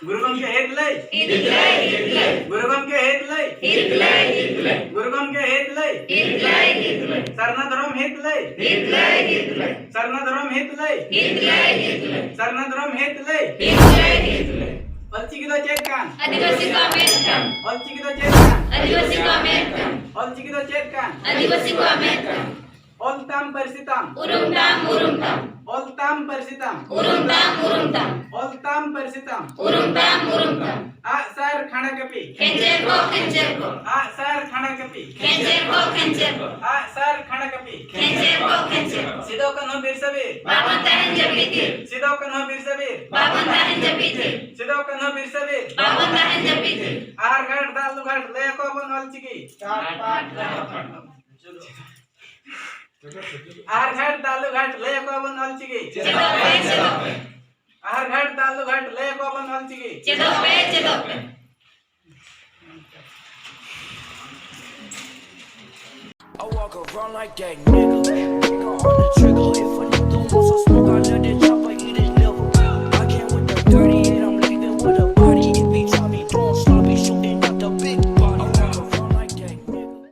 गुरुगम के हेत लय गुरुगम के हेत लय गुरुगम के हेत लय सरना धर्म हेत लय सरना धर्म हेत लय सरना धर्म हेत लय अलची की दो चेक कान आदिवासी को अमेरिकन अलची की दो चेक कान आदिवासी को अमेरिकन अलची की दो चेक कान आदिवासी को अमेरिकन ओलताम परसिताम उरुमताम ओलताम परसिताम उरुमताम ओलताम परसिताम उरुमताम आ सर खाना कपी खेंचेर को आ सर खाना कपी खेंचेर को आ सर खाना कपी खेंचेर सिदो कन्हो बिरसबीर बाबन ताहन जपीते सिदो कन्हो बिरसबीर बाबन ताहन जपीते सिदो कन्हो बिरसबीर बाबन ताहन जपीते आर घाट दालू घाट ले को बन अलची आर घाट दालू घाट ले को बन अलची आर घाट दालू घाट ले को बन Alchi चेदोपे I walk around like that nigga. Finger on the trigger. If a nigga wants some smoke, I let it chop.